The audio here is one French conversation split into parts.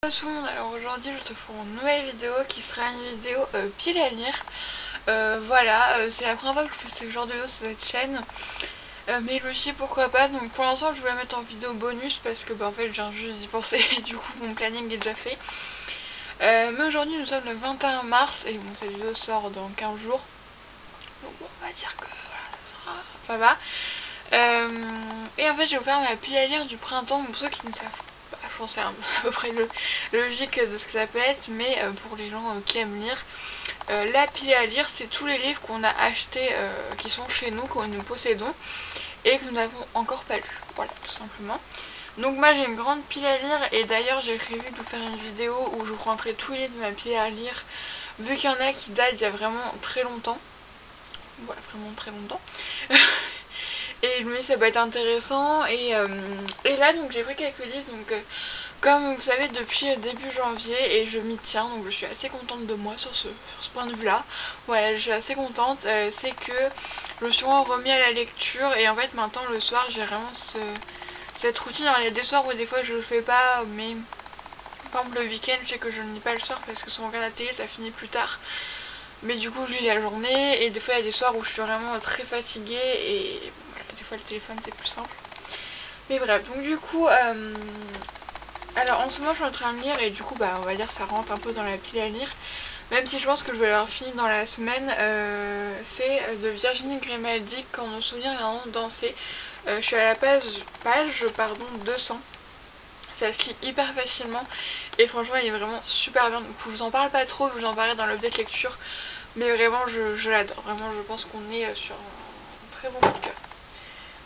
Bonjour tout le monde, alors aujourd'hui je te fais une nouvelle vidéo qui sera une vidéo pile à lire. C'est la première fois que je fais ce genre de vidéo sur cette chaîne, mais je me suis dit pourquoi pas. Donc pour l'instant je vais la mettre en vidéo bonus parce que en fait je viens juste d'y penser et du coup mon planning est déjà fait. Mais aujourd'hui nous sommes le 21 mars et bon, cette vidéo sort dans 15 jours, donc bon, on va dire que voilà, ça va. Et en fait j'ai ouvert ma pile à lire du printemps. Pour ceux qui ne savent pas, je pense que c'est à peu près logique de ce que ça peut être, mais pour les gens qui aiment lire, la pile à lire c'est tous les livres qu'on a achetés, qui sont chez nous, que nous possédons et que nous n'avons encore pas lus, voilà, tout simplement. Donc moi j'ai une grande pile à lire et d'ailleurs j'ai prévu de vous faire une vidéo où je vous rentrerai tous les livres de ma pile à lire, vu qu'il y en a qui datent d'il y a vraiment très longtemps, voilà, vraiment très longtemps. Et je me dis que ça peut être intéressant. Et là donc j'ai pris quelques livres. Donc comme vous savez depuis début janvier, et je m'y tiens, donc je suis assez contente de moi sur ce point de vue là. Voilà, je suis assez contente. C'est que je me suis vraiment remis à la lecture. Et en fait maintenant le soir j'ai vraiment cette routine. Alors il y a des soirs où des fois je le fais pas, mais par exemple le week-end je sais que je ne lis pas le soir parce que si on regarde la télé ça finit plus tard. Mais du coup je lis la journée, et des fois il y a des soirs où je suis vraiment très fatiguée et voilà, des fois le téléphone c'est plus simple. Mais bref, donc du coup, alors en ce moment je suis en train de lire et du coup on va dire ça rentre un peu dans la pile à lire. Même si je pense que je vais l'avoir fini dans la semaine, c'est de Virginie Grimaldi, Quand nos souvenirs ont dansé. Je suis à la page 200. Ça se lit hyper facilement et franchement il est vraiment super bien. Donc je vous en parle pas trop, je vous en parlerai dans l'update lecture. Mais vraiment je l'adore, vraiment je pense qu'on est sur un très bon coup de cœur.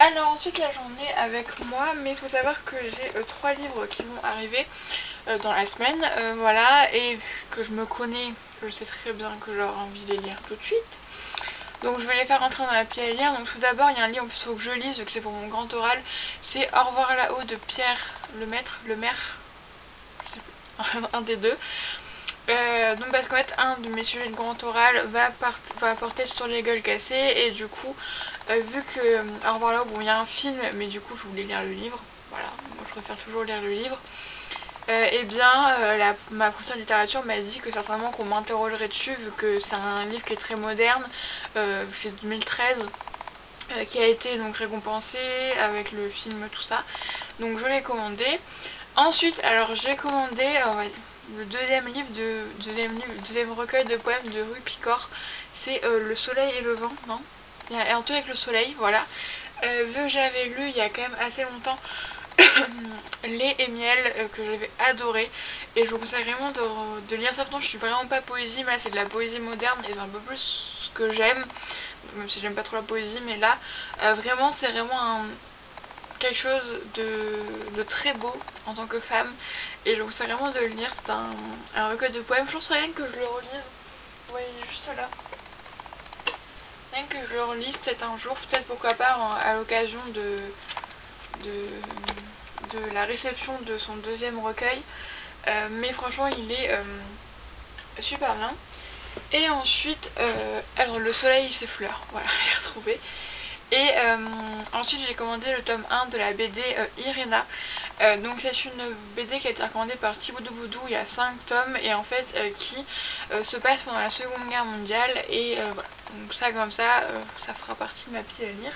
Alors ensuite la journée avec moi, mais il faut savoir que j'ai 3 livres qui vont arriver dans la semaine, voilà, et vu que je me connais, je sais très bien que j'aurai envie de les lire tout de suite. Donc je vais les faire rentrer dans la pile à lire. Donc tout d'abord il y a un livre en plus il faut que je lise, vu que c'est pour mon grand oral, c'est Au revoir là-haut de Pierre Lemaître, je sais plus, un des deux. Donc parce qu'en fait un de mes sujets de grand oral va porter sur les gueules cassées, et du coup vu que au revoir là, bon il y a un film mais du coup je voulais lire le livre, voilà, moi je préfère toujours lire le livre. Et bien ma professeure de littérature m'a dit que certainement qu'on m'interrogerait dessus, vu que c'est un livre qui est très moderne, c'est 2013, qui a été donc récompensé avec le film, tout ça, donc je l'ai commandé. Ensuite alors j'ai commandé le deuxième recueil de poèmes de Rue Picard. C'est Le soleil et le vent, non, et un tout avec le soleil, voilà. Vu que j'avais lu il y a quand même assez longtemps Lait et miel, que j'avais adoré, et je vous conseille vraiment de lire ça. Pourtant je suis vraiment pas poésie, mais là c'est de la poésie moderne et c'est un peu plus ce que j'aime, même si j'aime pas trop la poésie, mais là vraiment c'est vraiment quelque chose de très beau en tant que femme, et je vous conseille vraiment de le lire. C'est un recueil de poèmes. Je pense rien que je le relise, vous voyez juste là, rien que je le relise peut-être un jour, peut-être pourquoi pas à l'occasion de la réception de son deuxième recueil. Mais franchement il est super bien. Et ensuite alors Le soleil s'effleure, voilà, j'ai retrouvé. Et ensuite j'ai commandé le tome 1 de la BD Irena. Donc c'est une BD qui a été recommandée par Thibaut de Boudou, il y a 5 tomes, et en fait qui se passe pendant la Seconde Guerre mondiale, et voilà, donc ça comme ça fera partie de ma pile à lire.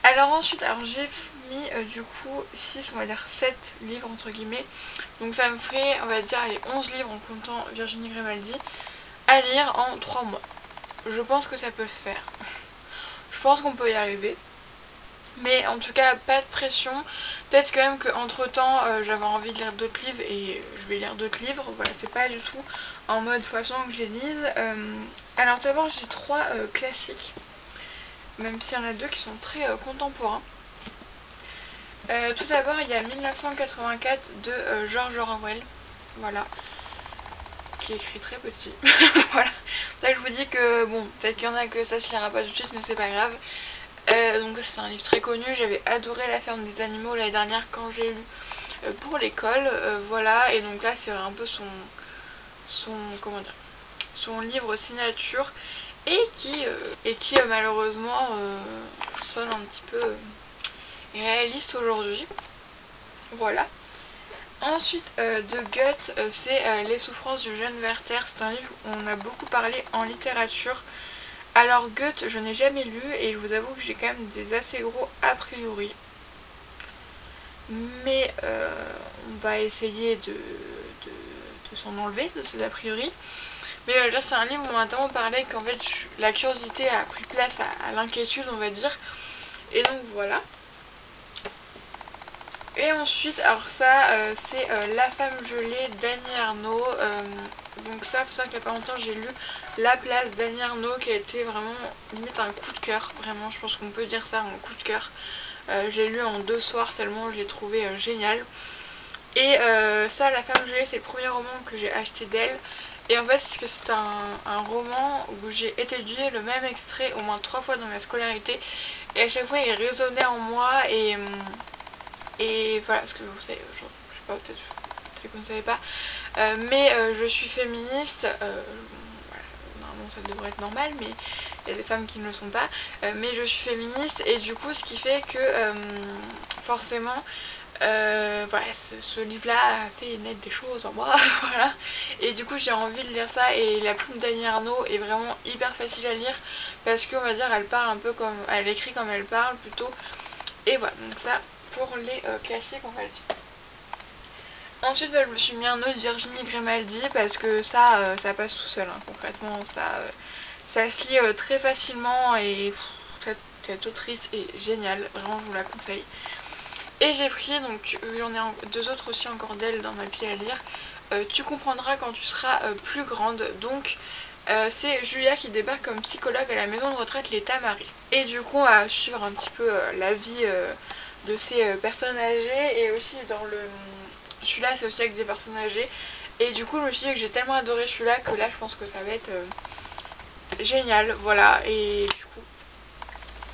Alors ensuite, j'ai mis du coup 6, on va dire 7 livres entre guillemets, donc ça me ferait, on va dire, les 11 livres en comptant Virginie Grimaldi à lire en 3 mois. Je pense que ça peut se faire, je pense qu'on peut y arriver. Mais en tout cas, pas de pression. Peut-être quand même qu'entre temps, j'avais envie de lire d'autres livres et je vais lire d'autres livres. Voilà, c'est pas du tout en mode faut absolument que je les lise. Alors, tout d'abord, j'ai 3 classiques, même s'il y en a 2 qui sont très contemporains. Tout d'abord, il y a 1984 de George Orwell. Voilà. Qui est écrit très petit. Voilà. Ça, je vous dis que, bon, peut-être qu'il y en a que ça se lira pas tout de suite, mais c'est pas grave. Donc c'est un livre très connu, j'avais adoré La ferme des animaux l'année dernière quand j'ai lu pour l'école, voilà, et donc là c'est un peu comment dire, son livre signature, et qui malheureusement sonne un petit peu réaliste aujourd'hui, voilà. Ensuite de Goethe, c'est Les souffrances du jeune Werther. C'est un livre où on a beaucoup parlé en littérature. Alors Goethe je n'ai jamais lu et je vous avoue que j'ai quand même des assez gros a priori. Mais on va essayer de s'en enlever de ces a priori. Mais déjà c'est un livre où on m'a tellement parlé qu'en fait la curiosité a pris place à l'inquiétude on va dire. Et donc voilà. Et ensuite, alors ça, c'est La femme gelée d'Annie Ernaux. Donc ça, c'est vrai qu'il n'y a pas longtemps, j'ai lu La place d'Annie Ernaux qui a été vraiment limite un coup de cœur. Vraiment, je pense qu'on peut dire ça, un coup de cœur. J'ai lu en 2 soirs tellement je l'ai trouvé génial. Et ça, La femme gelée, c'est le premier roman que j'ai acheté d'elle. Et en fait, c'est un roman où j'ai étudié le même extrait au moins 3 fois dans ma scolarité. Et à chaque fois, il résonnait en moi et voilà, ce que vous savez, je sais pas, peut-être que vous ne savez pas, mais je suis féministe, voilà, normalement ça devrait être normal, mais il y a des femmes qui ne le sont pas, mais je suis féministe et du coup ce qui fait que forcément voilà, ce livre-là a fait naître des choses en moi, voilà. Et du coup j'ai envie de lire ça et la plume d'Annie Ernaux est vraiment hyper facile à lire parce qu'on va dire elle parle un peu comme, elle écrit comme elle parle plutôt. Et voilà, donc ça pour les classiques on va le dire. Ensuite je me suis mis un autre Virginie Grimaldi parce que ça, ça passe tout seul, hein, concrètement ça se lit très facilement et cette autrice est géniale, vraiment je vous la conseille. Et j'ai pris, donc j'en ai 2 autres aussi encore d'elle dans ma pile à lire, Tu comprendras quand tu seras plus grande, donc c'est Julia qui débarque comme psychologue à la maison de retraite Les Tamaris. Et du coup on va suivre un petit peu la vie de ces personnes âgées et aussi dans le... Celui-là c'est aussi avec des personnes âgées et du coup je me suis dit que j'ai tellement adoré celui-là que là je pense que ça va être génial, voilà. Et du coup...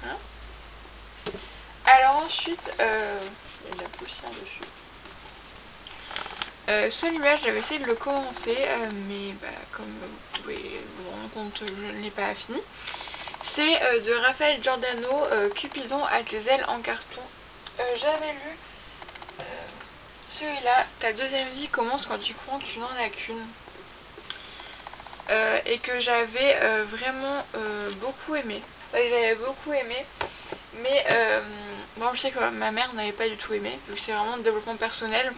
Hein, alors ensuite... il y a de la poussière dessus. Celui-là j'avais essayé de le commencer mais bah, comme vous pouvez vous rendre compte je ne l'ai pas fini. C'est de Raphaël Giordano, Cupidon avec les ailes en carton. J'avais lu celui-là, ta deuxième vie commence quand tu crois que tu n'en as qu'une. Et que j'avais vraiment beaucoup aimé. J'avais beaucoup aimé, mais bon, je sais que ma mère n'avait pas du tout aimé, vu que c'est vraiment de développement personnel.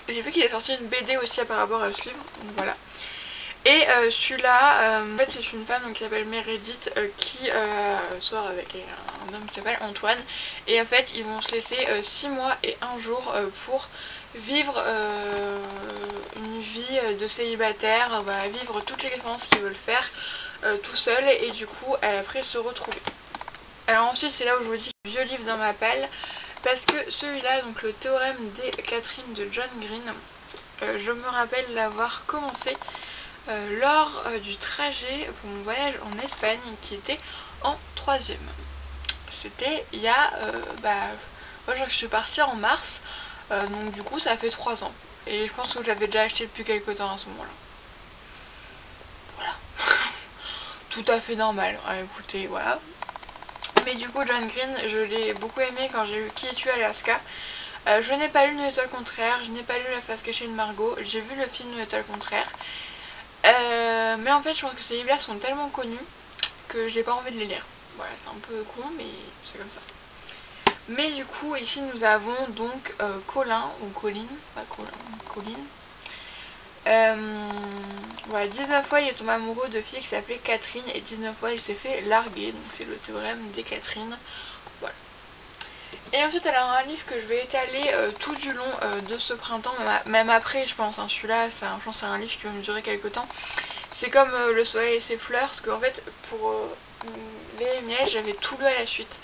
J'ai vu qu'il est sorti une BD aussi par rapport à ce livre, donc voilà. Et celui-là, en fait c'est une femme donc, qui s'appelle Meredith qui sort avec un homme qui s'appelle Antoine. Et en fait ils vont se laisser 6 mois et 1 jour pour vivre une vie de célibataire, voilà, vivre toutes les expériences qu'ils veulent faire tout seul et du coup après se retrouver. Alors ensuite c'est là où je vous dis vieux livre dans ma palle parce que celui-là, donc le théorème des Catherine de John Green, je me rappelle l'avoir commencé lors du trajet pour mon voyage en Espagne qui était en 3ème. C'était il y a, moi je suis partie en mars, donc du coup ça fait 3 ans. Et je pense que j'avais déjà acheté depuis quelques temps à ce moment-là. Voilà. Tout à fait normal, écoutez, voilà. Mais du coup John Green, je l'ai beaucoup aimé quand j'ai lu Qui es-tu Alaska. Je n'ai pas lu Une étoile contraire, je n'ai pas lu La face cachée de Margot, j'ai vu le film Une étoile contraire. Mais en fait je pense que ces livres-là sont tellement connus que j'ai pas envie de les lire. Voilà, c'est un peu con mais c'est comme ça. Mais du coup ici nous avons donc Colin ou Colline, pas Colin, Colline. Voilà, 19 fois il est tombé amoureux de filles qui s'appelaient Catherine et 19 fois il s'est fait larguer, donc c'est le théorème des Catherine. Voilà. Et ensuite alors un livre que je vais étaler tout du long de ce printemps, même après je pense, hein, celui-là je pense que c'est un livre qui va me durer quelques temps. C'est comme Le soleil et ses fleurs, parce qu'en fait pour les miels j'avais tout lu à la suite.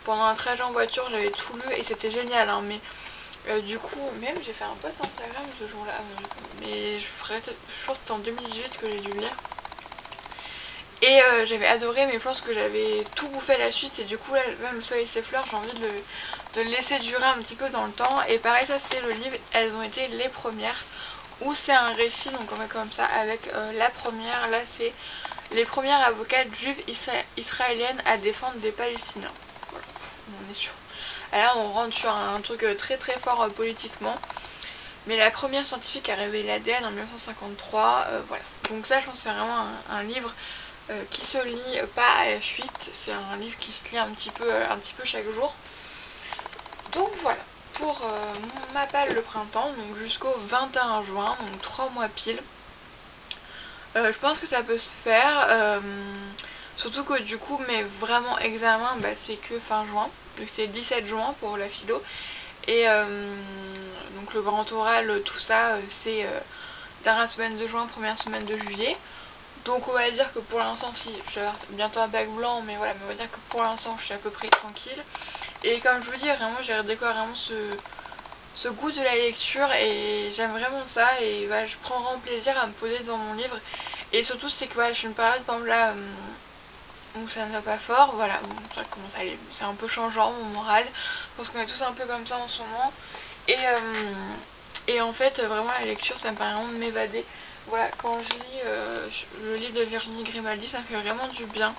Pendant un trajet en voiture j'avais tout lu et c'était génial, hein, mais du coup même j'ai fait un post Instagram ce jour-là, mais je pense que c'était en 2018 que j'ai dû le lire. Et j'avais adoré mais je pense que j'avais tout bouffé à la suite et du coup là, même Le soleil et ses fleurs j'ai envie de le laisser durer un petit peu dans le temps. Et pareil ça c'est le livre Elles ont été les premières, où c'est un récit donc on va comme ça avec la première, là c'est les premières avocates juives israéliennes à défendre des Palestiniens. On est sûr. Là on rentre sur un truc très très fort politiquement. mais la première scientifique à révéler l'ADN en 1953, voilà. Donc ça je pense que c'est vraiment un livre qui se lit pas à la suite, c'est un livre qui se lit un petit peu chaque jour. Donc voilà, pour ma palle le printemps, donc jusqu'au 21 juin, donc 3 mois pile. Je pense que ça peut se faire, surtout que du coup mes vraiment examens c'est que fin juin, donc c'est 17 juin pour la philo, et donc le grand oral, tout ça c'est dernière semaine de juin, première semaine de juillet. Donc on va dire que pour l'instant, si je vais avoir bientôt un bac blanc, mais voilà, mais on va dire que pour l'instant je suis à peu près tranquille. Et comme je vous dis, vraiment j'ai redécouvert vraiment ce goût de la lecture et j'aime vraiment ça, et voilà, je prends vraiment plaisir à me poser devant mon livre. Et surtout c'est que voilà, je suis une période par exemple là où ça ne va pas fort, voilà, bon, ça commence à aller, c'est un peu changeant mon moral, parce qu'on est tous un peu comme ça en ce moment. Et en fait vraiment la lecture ça me permet vraiment de m'évader. Voilà, quand je lis le livre de Virginie Grimaldi, ça me fait vraiment du bien.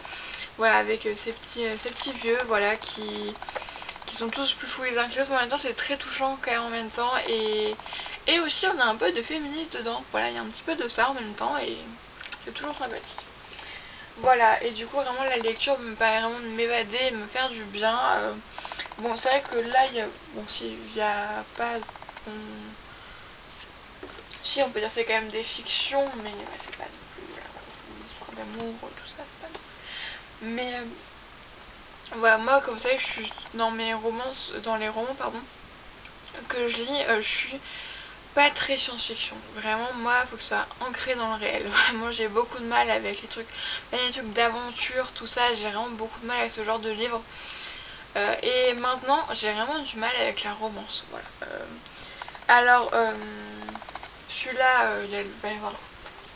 Voilà, avec ces petits vieux, voilà, qui sont tous plus fous les uns que les autres. En même temps, c'est très touchant quand même en même temps. Et aussi, on a un peu de féministe dedans. Voilà, il y a un petit peu de ça en même temps et c'est toujours sympathique. Voilà, et du coup, vraiment, la lecture me permet vraiment de m'évader, de me faire du bien. Bon, c'est vrai que là, bon, s'il n'y a pas... Si, on peut dire que c'est quand même des fictions, mais c'est pas non plus... c'est une histoire d'amour, tout ça, c'est pas non plus. Mais voilà, moi, comme ça, je suis dans les romans, pardon, que je lis, je suis pas très science-fiction. Vraiment, moi, il faut que ça soit ancré dans le réel. Vraiment, j'ai beaucoup de mal avec les trucs d'aventure, tout ça. J'ai vraiment beaucoup de mal avec ce genre de livre. Et maintenant, j'ai vraiment du mal avec la romance. Voilà. Alors, celui-là, il va y avoir...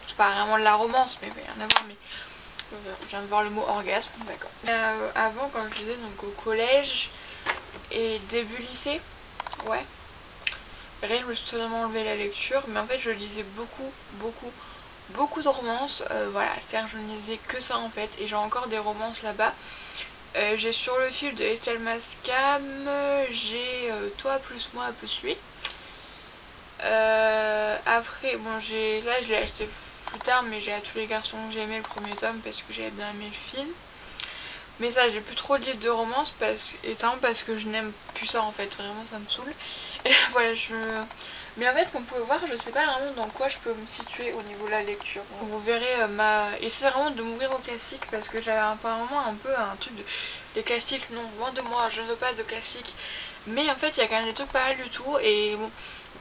C'est pas vraiment de la romance, mais il va y en avoir. Mais je viens de voir le mot orgasme, d'accord. Avant, quand je lisais donc au collège et début lycée, ouais. Rien, je me suis totalement enlevé la lecture, mais en fait je lisais beaucoup de romances, voilà, c'est-à-dire je ne lisais que ça en fait, et j'ai encore des romances là-bas. J'ai Sur le fil de Estelle Mascam, j'ai Toi plus moi plus lui. Après, bon, là je l'ai acheté plus tard, mais j'ai À tous les garçons que j'ai aimé le premier tome parce que j'avais bien aimé le film. Mais ça, j'ai plus trop de livres de romance parce que je n'aime plus ça en fait, vraiment ça me saoule. Et voilà, mais en fait, comme vous pouvez voir, je sais pas vraiment dans quoi je peux me situer au niveau de la lecture. Donc, vous verrez Et c'est vraiment de m'ouvrir aux classiques parce que j'avais apparemment un peu un truc de... Les classiques, non, loin de moi, je ne veux pas de classiques. Mais en fait, il y a quand même des trucs pas mal du tout. Et bon,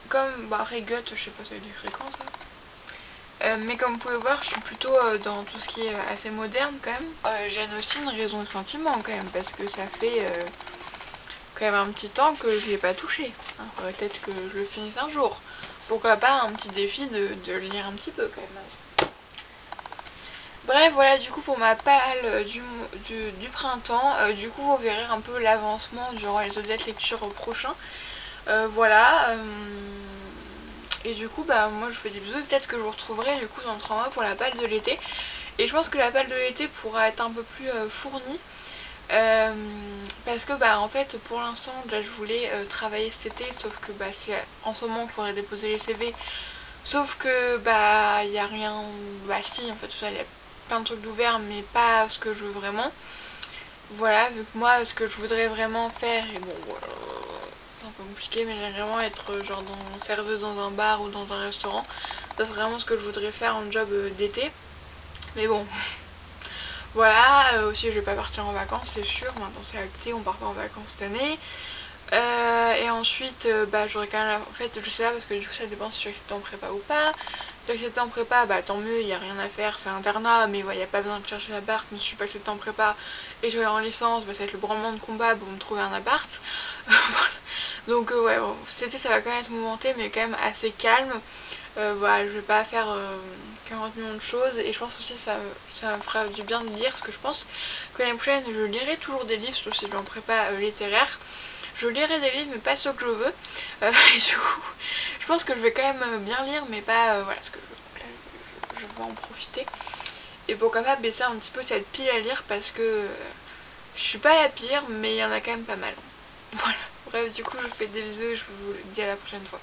comme après Goethe, je sais pas, ça a des fréquences, hein. Mais comme vous pouvez voir, je suis plutôt dans tout ce qui est assez moderne quand même. J'ai aussi une raison de sentiment quand même, parce que ça fait quand même un petit temps que je l'ai pas touché. Hein. Faudrait peut-être que je le finisse un jour. Pourquoi pas un petit défi de lire un petit peu quand même. Bref, voilà du coup pour ma palle du printemps. Du coup vous verrez un peu l'avancement durant les autres lectures prochains. Voilà. Et du coup moi je vous fais des bisous, peut-être que je vous retrouverai du coup dans 3 mois pour la palle de l'été. Et je pense que la palle de l'été pourra être un peu plus fournie. Parce que en fait pour l'instant là je voulais travailler cet été, sauf que c'est en ce moment qu'il faudrait déposer les CV. Sauf que il y a rien, si en fait tout ça, il y a plein de trucs d'ouvert mais pas ce que je veux vraiment. Voilà, vu que moi ce que je voudrais vraiment faire, et bon c'est un peu compliqué, mais j'aimerais vraiment être genre serveuse dans un bar ou dans un restaurant. Ça c'est vraiment ce que je voudrais faire en job d'été. Mais bon, voilà, aussi je vais pas partir en vacances, c'est sûr, maintenant c'est acté, on part pas en vacances cette année. Et ensuite, j'aurais quand même... En fait, je sais pas parce que du coup ça dépend si je suis acceptée en prépa ou pas. Si je suis acceptée en prépa, tant mieux, il n'y a rien à faire, c'est internat, mais il n'y a pas besoin de chercher l'appart. Mais si je suis pas acceptée en prépa et je vais en licence, ça va être le branlement de combat pour me trouver un appart. Donc ouais, bon, cet été ça va quand même être mouvementé, mais quand même assez calme. Voilà, je vais pas faire 40 millions de choses, et je pense aussi que ça me fera du bien de lire, parce que je pense que l'année prochaine je lirai toujours des livres, surtout si je suis en prépa littéraire. Je lirai des livres mais pas ceux que je veux. Et du coup, je pense que je vais quand même bien lire, mais pas voilà ce que je veux. Donc là, je vais en profiter. Et pourquoi pas baisser un petit peu cette pile à lire, parce que je suis pas la pire, mais il y en a quand même pas mal. Voilà. Bref, du coup, je vous fais des bisous et je vous dis à la prochaine fois.